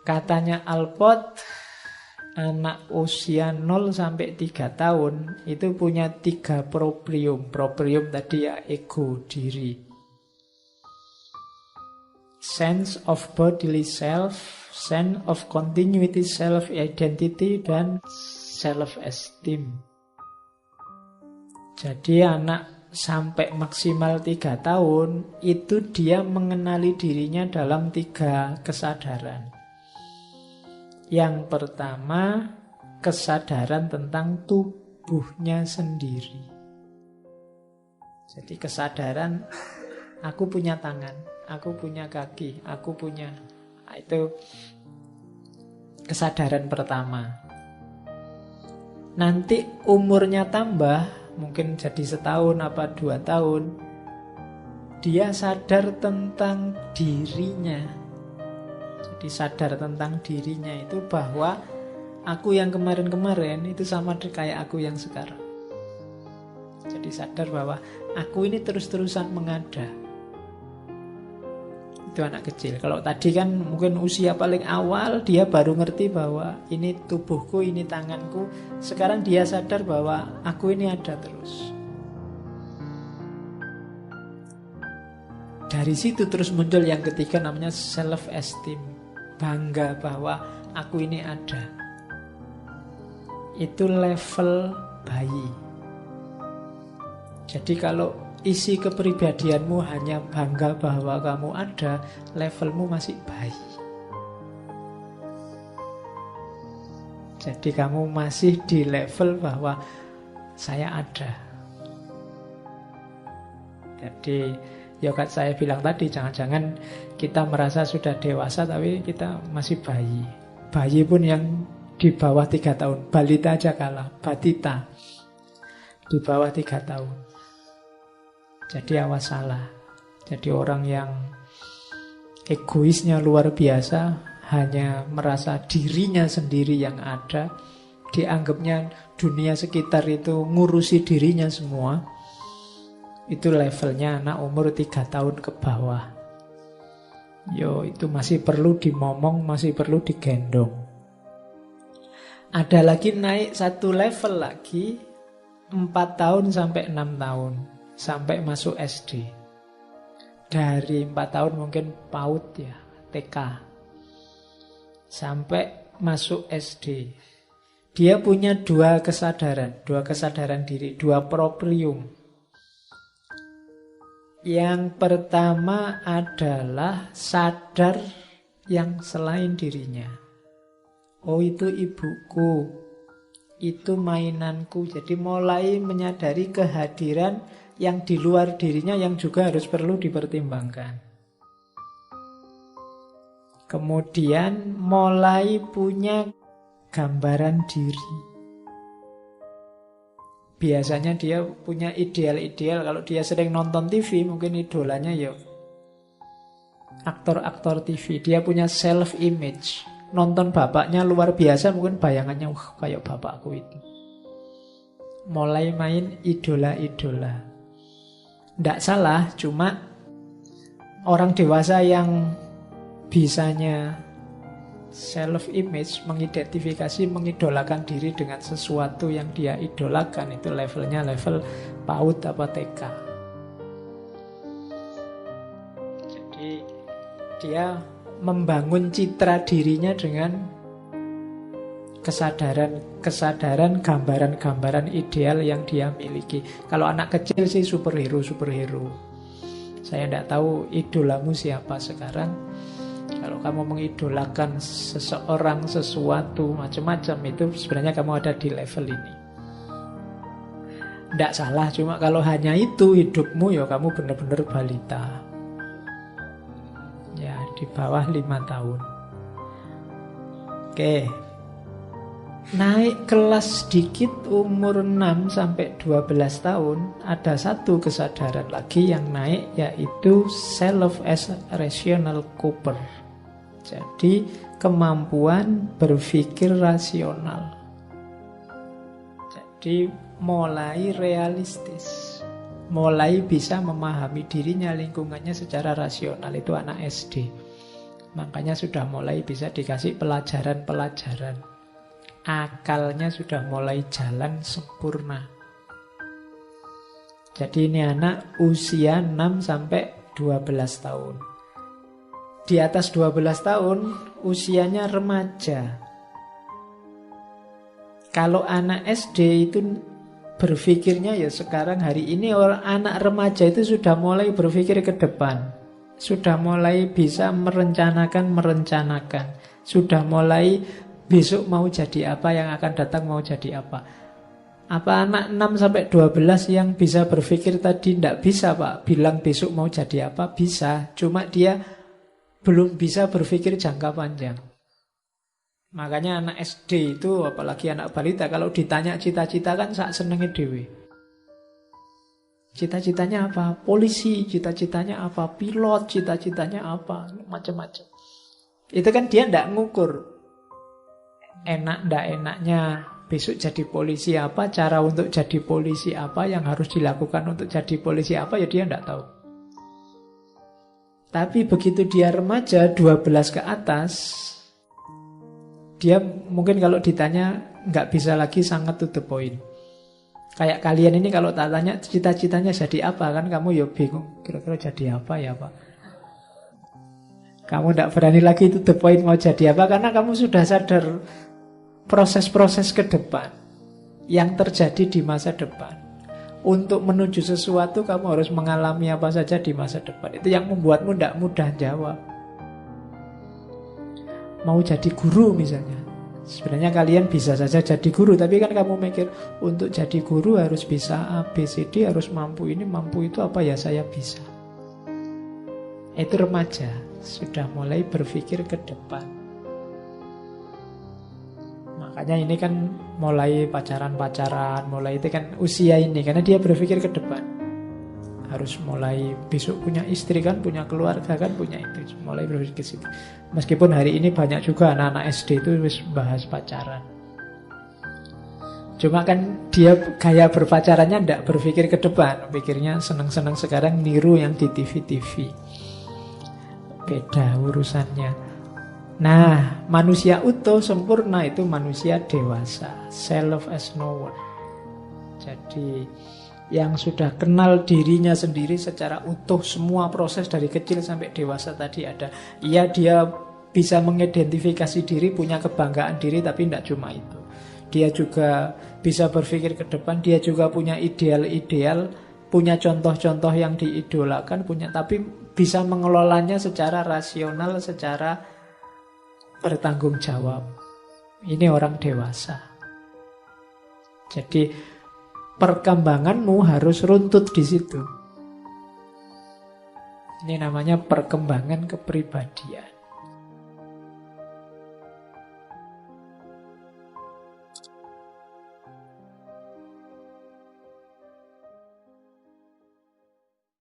Katanya Alport, anak usia 0 sampai 3 tahun itu punya 3 proprium. Proprium tadi ya ego, diri. Sense of bodily self, sense of continuity self-identity, dan self-esteem. Jadi anak sampai maksimal 3 tahun itu dia mengenali dirinya dalam 3 kesadaran. Yang pertama, kesadaran tentang tubuhnya sendiri. Jadi kesadaran, aku punya tangan, aku punya kaki, aku punya... Nah, itu kesadaran pertama. Nanti umurnya tambah, mungkin jadi 1 tahun apa 2 tahun, dia sadar tentang dirinya. Jadi sadar tentang dirinya itu bahwa aku yang kemarin-kemarin itu sama kayak aku yang sekarang. Jadi sadar bahwa aku ini terus-terusan mengada. Itu anak kecil. Kalau tadi kan mungkin usia paling awal dia baru ngerti bahwa ini tubuhku, ini tanganku. Sekarang dia sadar bahwa aku ini ada terus. Dari situ terus muncul yang ketiga namanya self-esteem. Bangga bahwa aku ini ada. Itu level bayi. Jadi kalau isi kepribadianmu hanya bangga bahwa kamu ada, levelmu masih bayi. Jadi kamu masih di level bahwa saya ada. Jadi ya kan saya bilang tadi, jangan-jangan kita merasa sudah dewasa tapi kita masih bayi. Bayi pun yang di bawah 3 tahun. Balita aja kalah, batita. Di bawah 3 tahun. Jadi awas salah. Jadi orang yang egoisnya luar biasa, hanya merasa dirinya sendiri yang ada, dianggapnya dunia sekitar itu ngurusi dirinya semua. Itu levelnya anak umur 3 tahun ke bawah. Yo, itu masih perlu dimomong, masih perlu digendong. Ada lagi naik 1 level lagi, 4 tahun sampai 6 tahun, sampai masuk SD. Dari 4 tahun mungkin PAUD ya, TK, sampai masuk SD. Dia punya 2 kesadaran diri, 2 proprium. Yang pertama adalah sadar yang selain dirinya. Oh, itu ibuku, itu mainanku. Jadi mulai menyadari kehadiran yang di luar dirinya yang juga harus perlu dipertimbangkan. Kemudian mulai punya gambaran diri. Biasanya dia punya ideal-ideal. Kalau dia sering nonton TV, mungkin idolanya ya aktor-aktor TV. Dia punya self-image. Nonton bapaknya luar biasa, mungkin bayangannya kayak bapakku itu. Mulai main idola-idola. Tidak salah, cuma orang dewasa yang bisanya self-image, mengidentifikasi, mengidolakan diri dengan sesuatu yang dia idolakan, itu levelnya level PAUD apa TK. Jadi dia membangun citra dirinya dengan kesadaran, gambaran-gambaran ideal yang dia miliki. Kalau anak kecil sih superhero. Saya tidak tahu idolamu siapa sekarang. Kalau kamu mengidolakan seseorang, sesuatu, macam-macam, itu sebenarnya kamu ada di level ini. Tidak salah, cuma kalau hanya itu hidupmu, ya kamu benar-benar balita. Ya, di bawah 5 tahun. Oke. Naik kelas sedikit, umur 6 sampai 12 tahun, ada 1 kesadaran lagi yang naik, yaitu self as rational cooper. Jadi kemampuan berpikir rasional. Jadi mulai realistis, mulai bisa memahami dirinya, lingkungannya secara rasional. Itu anak SD. Makanya sudah mulai bisa dikasih pelajaran-pelajaran. Akalnya sudah mulai jalan sempurna. Jadi ini anak usia 6 sampai 12 tahun. Di atas 12 tahun usianya remaja. Kalau anak SD itu berpikirnya ya sekarang hari ini orang anak remaja itu sudah mulai berpikir ke depan. Sudah mulai bisa merencanakan. Sudah mulai besok mau jadi apa, yang akan datang mau jadi apa. Apa anak 6 sampai 12 yang bisa berpikir tadi? Tidak bisa, Pak. Bilang besok mau jadi apa, bisa. Cuma dia belum bisa berpikir jangka panjang. Makanya anak SD itu, apalagi anak balita, kalau ditanya cita-cita kan sak senenge dhewe. Cita-citanya apa? Polisi, cita-citanya apa? Pilot, cita-citanya apa? Macam-macam. Itu kan dia tidak ngukur enak ndak enaknya besok jadi polisi apa, cara untuk jadi polisi apa, yang harus dilakukan untuk jadi polisi apa, ya dia tidak tahu. Tapi begitu dia remaja 12 ke atas, dia mungkin kalau ditanya nggak bisa lagi, sangat to the point. Kayak kalian ini kalau tak tanya cita-citanya jadi apa, kan kamu ya bingung, kira-kira jadi apa ya Pak. Kamu tidak berani lagi to the point mau jadi apa, karena kamu sudah sadar proses-proses ke depan yang terjadi di masa depan. Untuk menuju sesuatu kamu harus mengalami apa saja di masa depan. Itu yang membuatmu tidak mudah jawab. Mau jadi guru misalnya, sebenarnya kalian bisa saja jadi guru, tapi kan kamu mikir untuk jadi guru harus bisa A, B, C, D, harus mampu ini, mampu itu, apa ya saya bisa. Itu remaja, sudah mulai berpikir ke depan. Makanya ini kan mulai pacaran-pacaran, mulai itu kan usia ini, karena dia berpikir ke depan. Harus mulai besok punya istri kan, punya keluarga kan, punya itu. Mulai berpikir ke situ. Meskipun hari ini banyak juga anak-anak SD itu bahas pacaran. Cuma kan dia gaya berpacarannya tidak berpikir ke depan. Pikirnya senang-senang sekarang, niru yang di TV-TV. Beda urusannya. Nah, manusia utuh sempurna itu manusia dewasa, self as no one. Jadi yang sudah kenal dirinya sendiri secara utuh, semua proses dari kecil sampai dewasa tadi ada. Iya, dia bisa mengidentifikasi diri, punya kebanggaan diri, tapi tidak cuma itu. Dia juga bisa berpikir ke depan, dia juga punya ideal-ideal, punya contoh-contoh yang diidolakan, tapi bisa mengelolanya secara rasional, secara bertanggung jawab. Ini orang dewasa. Jadi perkembanganmu harus runtut di situ. Ini namanya perkembangan kepribadian.